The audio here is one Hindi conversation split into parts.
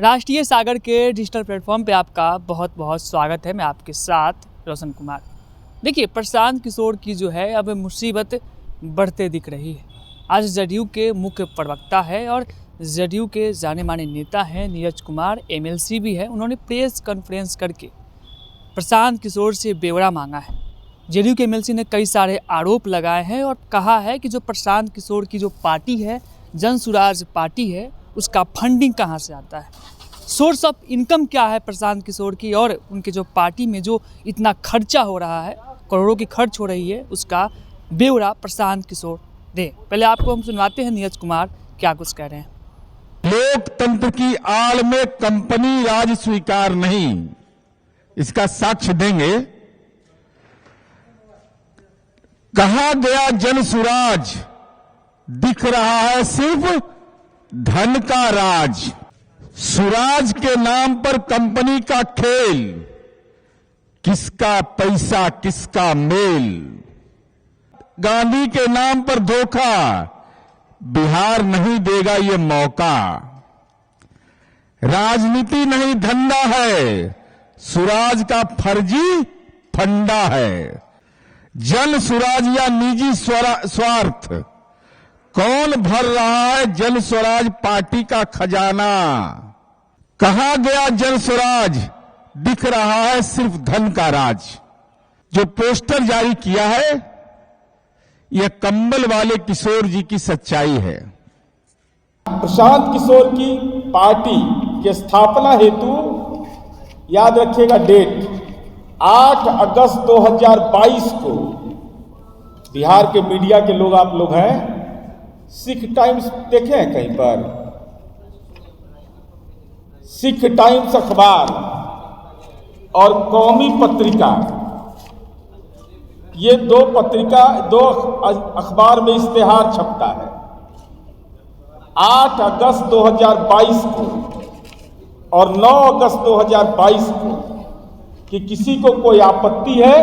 राष्ट्रीय सागर के डिजिटल प्लेटफॉर्म पे आपका बहुत बहुत स्वागत है। मैं आपके साथ रोशन कुमार। देखिए, प्रशांत किशोर की जो है अब मुसीबत बढ़ते दिख रही है। आज जदयू के मुख्य प्रवक्ता है और जदयू के जाने माने नेता हैं नीरज कुमार, एमएलसी भी है। उन्होंने प्रेस कॉन्फ्रेंस करके प्रशांत किशोर से ब्यौरा मांगा है। जदयू के एमएलसी ने कई सारे आरोप लगाए हैं और कहा है कि जो प्रशांत किशोर की जो पार्टी है, जन स्वराज पार्टी है, उसका फंडिंग कहाँ से आता है, सोर्स ऑफ इनकम क्या है प्रशांत किशोर की, और उनके जो पार्टी में जो इतना खर्चा हो रहा है, करोड़ों की खर्च हो रही है, उसका ब्यौरा प्रशांत किशोर दे। पहले आपको हम सुनवाते हैं नीरज कुमार क्या कुछ कह रहे हैं। लोकतंत्र की आड़ में कंपनी राज स्वीकार नहीं, इसका साक्ष्य देंगे। कहा गया जन स्वराज, दिख रहा है सिर्फ धन का राज। स्वराज के नाम पर कंपनी का खेल, किसका पैसा किसका मेल। गांधी के नाम पर धोखा, बिहार नहीं देगा ये मौका। राजनीति नहीं धंधा है, स्वराज का फर्जी फंडा है। जन स्वराज या निजी स्वार्थ, कौन भर रहा है जन स्वराज पार्टी का खजाना। कहा गया जन स्वराज, दिख रहा है सिर्फ धन का राज। जो पोस्टर जारी किया है, यह कंबल वाले किशोर जी की सच्चाई है। प्रशांत किशोर की पार्टी के स्थापना हेतु याद रखिएगा डेट 8 अगस्त 2022 को बिहार के मीडिया के लोग आप लोग हैं, सिख टाइम्स देखे हैं कहीं पर, सिख टाइम्स अखबार और कौमी पत्रिका, ये दो अखबार में इश्तेहार छपता है 8 अगस्त 2022 को और 9 अगस्त 2022 को कि किसी को कोई आपत्ति है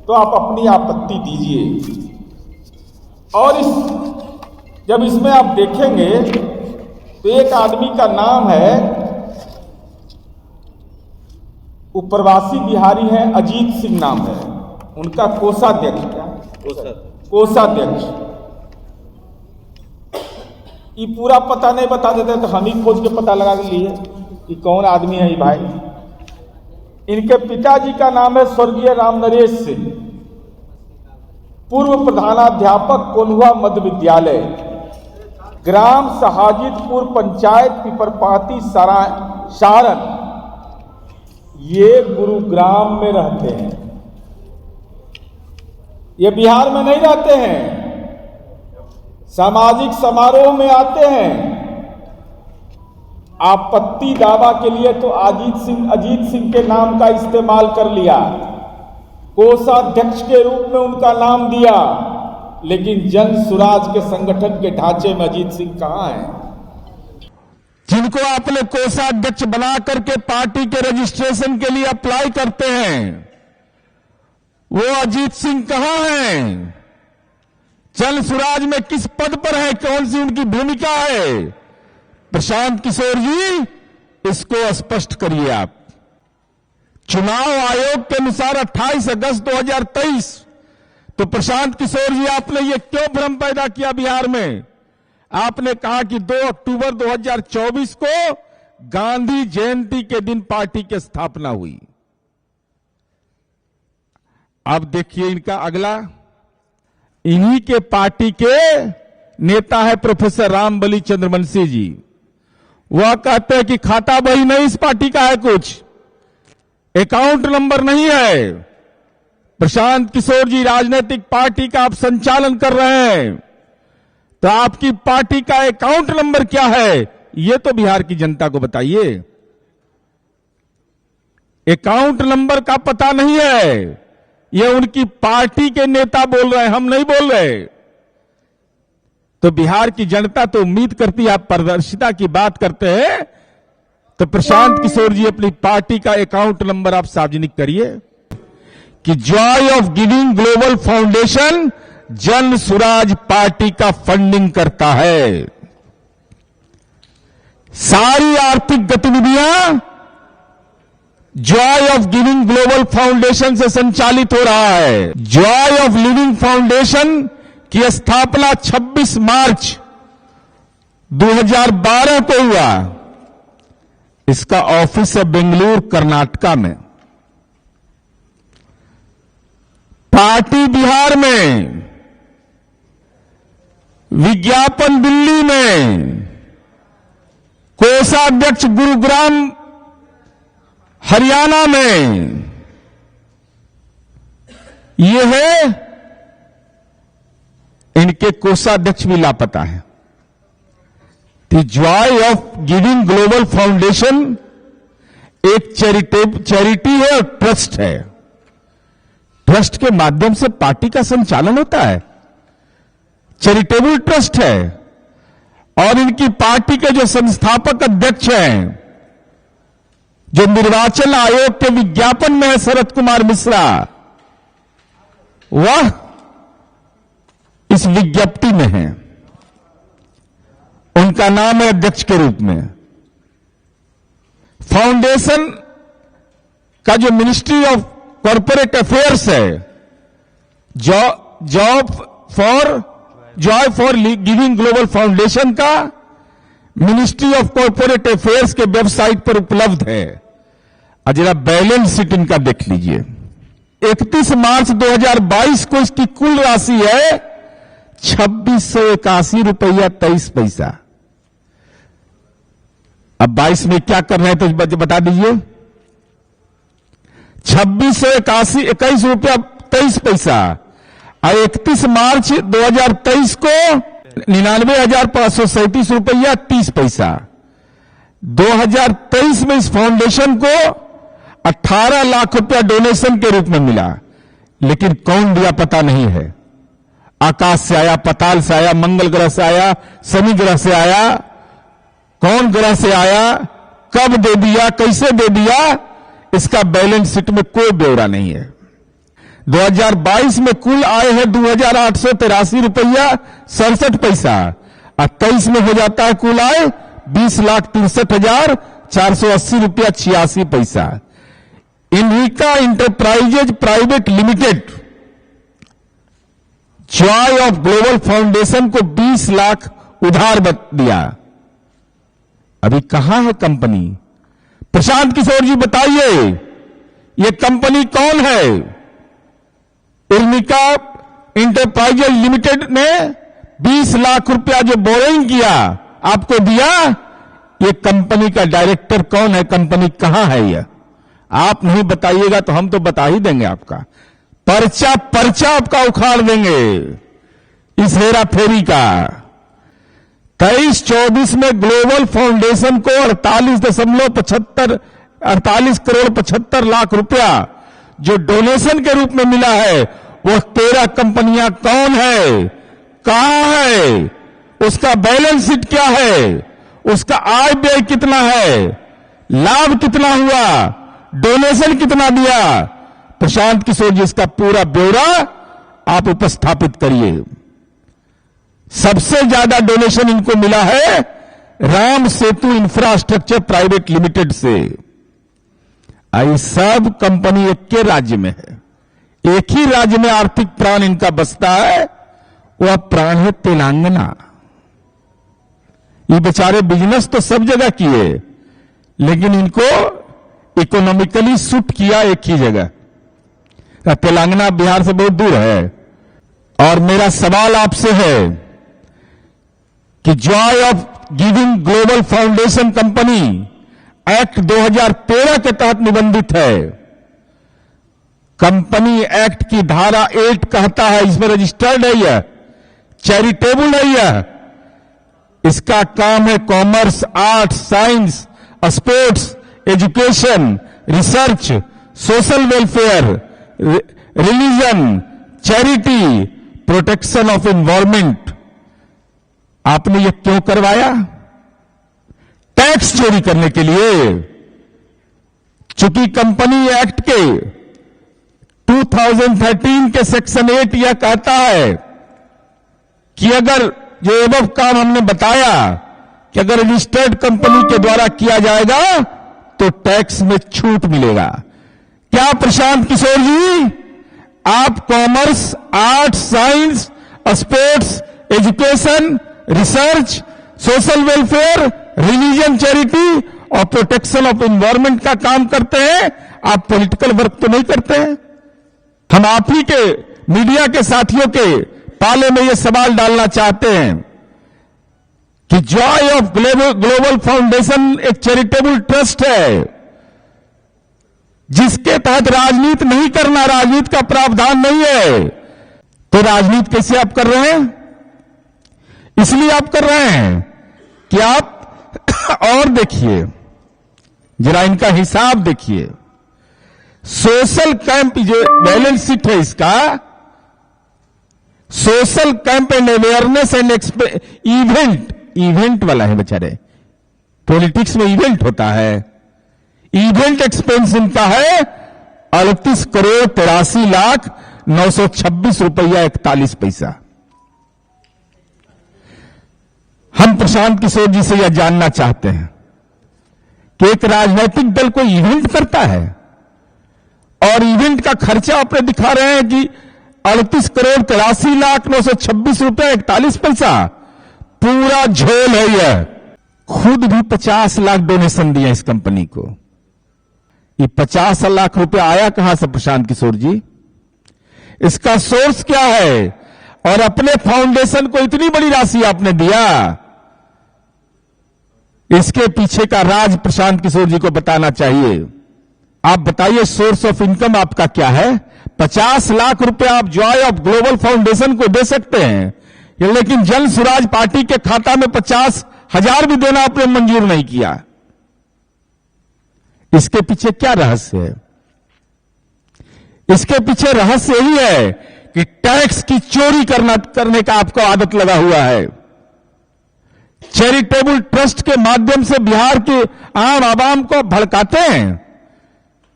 तो आप अपनी आपत्ति दीजिए। और जब इसमें आप देखेंगे तो एक आदमी का नाम है, प्रवासी बिहारी हैं, अजीत सिंह नाम है उनका, कोषाध्यक्ष। कोषाध्यक्ष ये पूरा पता नहीं बता देते तो हम ही खोज के पता लगा लिए कि कौन आदमी है ये भाई। इनके पिताजी का नाम है स्वर्गीय राम नरेश सिंह, पूर्व प्रधानाध्यापक कोल्हुआ मध्य विद्यालय, ग्राम सहाजितपुर, पंचायत पिपरपाती, सारण। ये गुरुग्राम में रहते हैं, ये बिहार में नहीं रहते हैं। सामाजिक समारोह में आते हैं, आपत्ति दावा के लिए तो अजीत सिंह के नाम का इस्तेमाल कर लिया, कोषाध्यक्ष के रूप में उनका नाम दिया, लेकिन जन स्वराज के संगठन के ढांचे में अजीत सिंह कहां है। जिनको आपने कोषाध्यक्ष बना करके पार्टी के रजिस्ट्रेशन के लिए अप्लाई करते हैं, वो अजीत सिंह कहां हैं? जन स्वराज में किस पद पर है, कौन सी उनकी भूमिका है? प्रशांत किशोर जी, इसको स्पष्ट करिए आप। चुनाव आयोग के अनुसार 28 अगस्त 2023, तो प्रशांत किशोर जी, आपने ये क्यों भ्रम पैदा किया बिहार में? आपने कहा कि 2 अक्टूबर 2024 को गांधी जयंती के दिन पार्टी की स्थापना हुई। अब देखिए इनका अगला, इन्हीं के पार्टी के नेता है प्रोफेसर रामबली चंद्रवंशी जी। वह कहते हैं कि खाता बही नहीं इस पार्टी का है, कुछ अकाउंट नंबर नहीं है। प्रशांत किशोर जी, राजनीतिक पार्टी का आप संचालन कर रहे हैं, तो आपकी पार्टी का अकाउंट नंबर क्या है, ये तो बिहार की जनता को बताइए। अकाउंट नंबर का पता नहीं है, ये उनकी पार्टी के नेता बोल रहे हैं, हम नहीं बोल रहे। तो बिहार की जनता तो उम्मीद करती है, आप पारदर्शिता की बात करते हैं, तो प्रशांत किशोर जी अपनी पार्टी का अकाउंट नंबर आप सार्वजनिक करिए कि Joy of giving global foundation जन स्वराज पार्टी का फंडिंग करता है। सारी आर्थिक गतिविधियां Joy of giving global foundation से संचालित हो रहा है। जॉय ऑफ लिविंग फाउंडेशन की स्थापना 26 मार्च 2012 को हुआ। इसका ऑफिस है बेंगलुरु, कर्नाटका में। पार्टी बिहार में, विज्ञापन दिल्ली में, कोषाध्यक्ष गुरुग्राम हरियाणा में। ये है, इनके कोषाध्यक्ष भी लापता है। The Joy of giving global foundation एक चैरिटी है और ट्रस्ट है। ट्रस्ट के माध्यम से पार्टी का संचालन होता है, चैरिटेबल ट्रस्ट है। और इनकी पार्टी के जो संस्थापक अध्यक्ष हैं, जो निर्वाचन आयोग के विज्ञापन में है, शरद कुमार मिश्रा, वह इस विज्ञप्ति में है। उनका नाम है अध्यक्ष के रूप में। फाउंडेशन का जो मिनिस्ट्री ऑफ कॉर्पोरेट अफेयर्स है, Joy for giving global foundation का मिनिस्ट्री ऑफ कॉर्पोरेट अफेयर्स के वेबसाइट पर उपलब्ध है। और जरा बैलेंस शीट इनका देख लीजिए। 31 मार्च 2022 को इसकी कुल राशि है 2681 रुपया 23 पैसा। अब 22 में क्या कर रहे हैं तो बता दीजिए। 2681 रुपया 23 पैसा और 31 मार्च 2023 को 99,537 रुपया 30 पैसा। 2023 में इस फाउंडेशन को 18 लाख रुपया डोनेशन के रूप में मिला, लेकिन कौन दिया पता नहीं है। आकाश से आया, पताल से आया, मंगल ग्रह से आया, शनि ग्रह से आया, कौन ग्रह से आया, कब दे दिया, कैसे दे दिया, इसका बैलेंस शीट में कोई ब्यौरा नहीं है। 2022 में कुल आए हैं 2,883 रुपया 67 पैसा और 23 में हो जाता है कुल आय 20,63,480 रुपया 86 पैसा। Invika enterprises private limited joy of global foundation को 20 लाख उधार दिया। अभी कहां है कंपनी? प्रशांत किशोर जी बताइए, ये कंपनी कौन है? इनविका इंटरप्राइजेज लिमिटेड ने 20 लाख रुपया जो बोरिंग किया आपको दिया, ये कंपनी का डायरेक्टर कौन है? कंपनी कहां है? ये आप नहीं बताइएगा तो हम तो बता ही देंगे। आपका पर्चा आपका उखाड़ देंगे इस हेरा फेरी का। 23-24 में ग्लोबल फाउंडेशन को 48 करोड़ 75 लाख रुपया जो डोनेशन के रूप में मिला है, वो 13 कंपनियां कौन है, कहां है, उसका बैलेंस शीट क्या है, उसका आय व्यय कितना है, लाभ कितना हुआ, डोनेशन कितना दिया। प्रशांत किशोर जी इसका पूरा ब्यौरा आप उपस्थापित करिए। सबसे ज्यादा डोनेशन इनको मिला है Ram Setu infrastructure private limited से। आई सब कंपनी एक के राज्य में है, एक ही राज्य में आर्थिक प्राण इनका बसता है, वह प्राण है तेलंगाना। ये बेचारे बिजनेस तो सब जगह किए, लेकिन इनको इकोनॉमिकली सूट किया एक ही जगह। तेलंगाना बिहार से बहुत दूर है। और मेरा सवाल आपसे है कि Joy of giving global foundation company act 2013 के तहत निबंधित है। कंपनी एक्ट की धारा 8 कहता है, इसमें रजिस्टर्ड है, यह चैरिटेबल है, यह इसका काम है commerce, arts, science, sports, education, research, social welfare, religion, charity, protection of environment. आपने ये क्यों करवाया? टैक्स चोरी करने के लिए। चूंकि कंपनी एक्ट के 2013 के सेक्शन 8 यह कहता है कि अगर जो एबव काम हमने बताया कि अगर रजिस्टर्ड कंपनी के द्वारा किया जाएगा तो टैक्स में छूट मिलेगा। क्या प्रशांत किशोर जी, आप commerce, arts, science, sports, education, research, social welfare, religion, charity और प्रोटेक्शन ऑफ एनवायरमेंट का काम करते हैं? आप पॉलिटिकल वर्क तो नहीं करते हैं? हम आप ही के मीडिया के साथियों के पाले में यह सवाल डालना चाहते हैं कि जॉय ऑफ ग्लोबल फाउंडेशन एक चैरिटेबल ट्रस्ट है जिसके तहत राजनीति नहीं करना, राजनीति का प्रावधान नहीं है। तो राजनीति कैसे आप कर रहे हैं? इसलिए आप कर रहे हैं कि आप और देखिए, जरा इनका हिसाब देखिए। सोशल कैंप जो बैलेंस शीट है इसका, social camp and awareness and event वाला है बेचारे। पॉलिटिक्स में इवेंट होता है। इवेंट एक्सपेंस इनका है 38,83,926 रुपया 41 पैसा। हम प्रशांत किशोर जी से यह जानना चाहते हैं कि एक राजनीतिक दल कोई इवेंट करता है और इवेंट का खर्चा आपने दिखा रहे हैं कि 38,83,926 रुपया 41 पैसा। पूरा झोल है यह। खुद भी 50 लाख डोनेशन दिया इस कंपनी को। ये 50 लाख रुपया आया कहां से प्रशांत किशोर जी? इसका सोर्स क्या है? और अपने फाउंडेशन को इतनी बड़ी राशि आपने दिया, इसके पीछे का राज प्रशांत किशोर जी को बताना चाहिए। आप बताइए, सोर्स ऑफ इनकम आपका क्या है? 50 लाख रुपया आप जॉय ऑफ ग्लोबल फाउंडेशन को दे सकते हैं, लेकिन जन स्वराज पार्टी के खाता में 50,000 भी देना आपने मंजूर नहीं किया। इसके पीछे क्या रहस्य है? इसके पीछे रहस्य यही है कि टैक्स की चोरी करने का आपको आदत लगा हुआ है। चैरिटेबल ट्रस्ट के माध्यम से बिहार के आम आवाम को भड़काते हैं।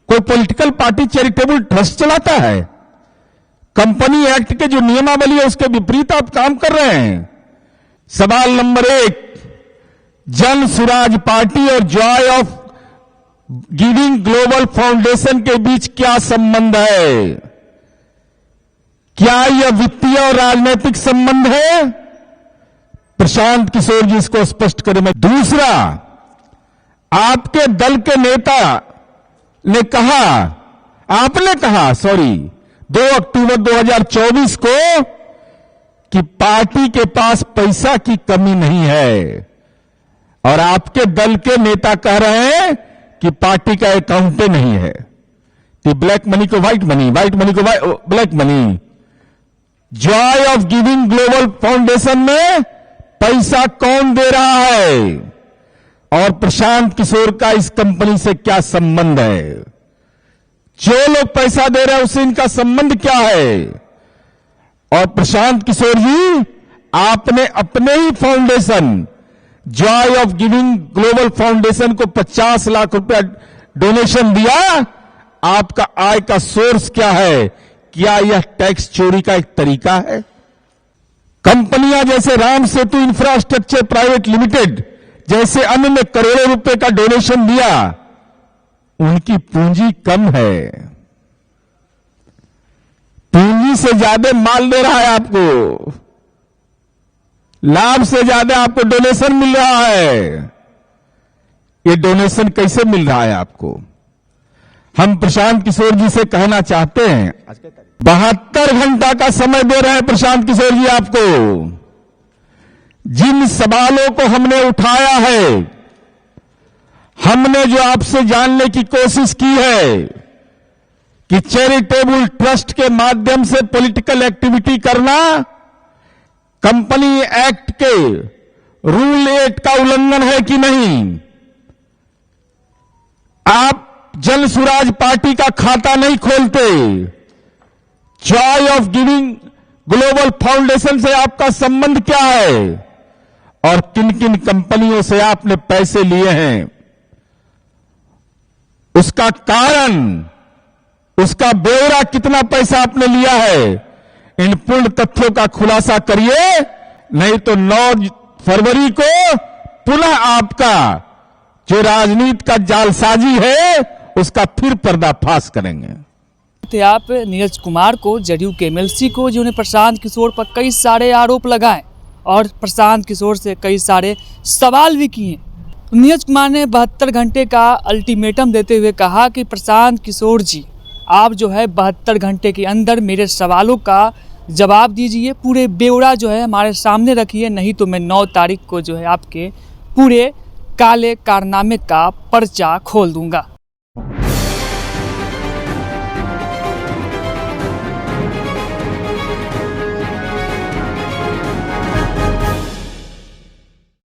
कोई पॉलिटिकल पार्टी चैरिटेबल ट्रस्ट चलाता है? कंपनी एक्ट के जो नियमावली है उसके विपरीत आप काम कर रहे हैं। सवाल नंबर 1, जन स्वराज पार्टी और Joy of giving global foundation के बीच क्या संबंध है? क्या यह वित्तीय और राजनीतिक संबंध है? प्रशांत किशोर जी इसको स्पष्ट करें। दूसरा, आपके दल के नेता ने कहा, आपने कहा 2 अक्टूबर 2024 को कि पार्टी के पास पैसा की कमी नहीं है, और आपके दल के नेता कह रहे हैं कि पार्टी का अकाउंट नहीं है। कि ब्लैक मनी को व्हाइट मनी, व्हाइट मनी को black money. Joy of giving global foundation में पैसा कौन दे रहा है और प्रशांत किशोर का इस कंपनी से क्या संबंध है? जो लोग पैसा दे रहे हैं उससे इनका संबंध क्या है? और प्रशांत किशोर जी, आपने अपने ही foundation joy of giving global foundation को 50 लाख रुपया डोनेशन दिया। आपका आय का सोर्स क्या है? क्या यह टैक्स चोरी का एक तरीका है? कंपनियां जैसे Ram Setu infrastructure private limited जैसे अन्य ने करोड़ों रुपए का डोनेशन दिया, उनकी पूंजी कम है। पूंजी से ज्यादा माल दे रहा है आपको, लाभ से ज्यादा आपको डोनेशन मिल रहा है। ये डोनेशन कैसे मिल रहा है आपको? हम प्रशांत किशोर जी से कहना चाहते हैं, 72 घंटा का समय दे रहे हैं प्रशांत किशोर जी आपको। जिन सवालों को हमने उठाया है, हमने जो आपसे जानने की कोशिश की है कि चैरिटेबल ट्रस्ट के माध्यम से पॉलिटिकल एक्टिविटी करना कंपनी एक्ट के रूल 8 का उल्लंघन है कि नहीं। आप जन स्वराज पार्टी का खाता नहीं खोलते। Joy of giving global foundation से आपका संबंध क्या है और किन किन कंपनियों से आपने पैसे लिए हैं? उसका कारण, उसका ब्यौरा, कितना पैसा आपने लिया है, इन पूर्ण तथ्यों का खुलासा करिए, नहीं तो 9 फरवरी को पुनः आपका जो राजनीति का जालसाजी है उसका फिर पर्दाफाश करेंगे। थे आप नीरज कुमार को, जदयू के एमएलसी को, जिन्होंने प्रशांत किशोर पर कई सारे आरोप लगाए और प्रशांत किशोर से कई सारे सवाल भी किए। नीरज कुमार ने 72 घंटे का अल्टीमेटम देते हुए कहा कि प्रशांत किशोर जी, आप जो है 72 घंटे के अंदर मेरे सवालों का जवाब दीजिए, पूरे ब्यौरा जो है हमारे सामने रखिए, नहीं तो मैं 9 तारीख को जो है आपके पूरे काले कारनामे का पर्चा खोल दूंगा।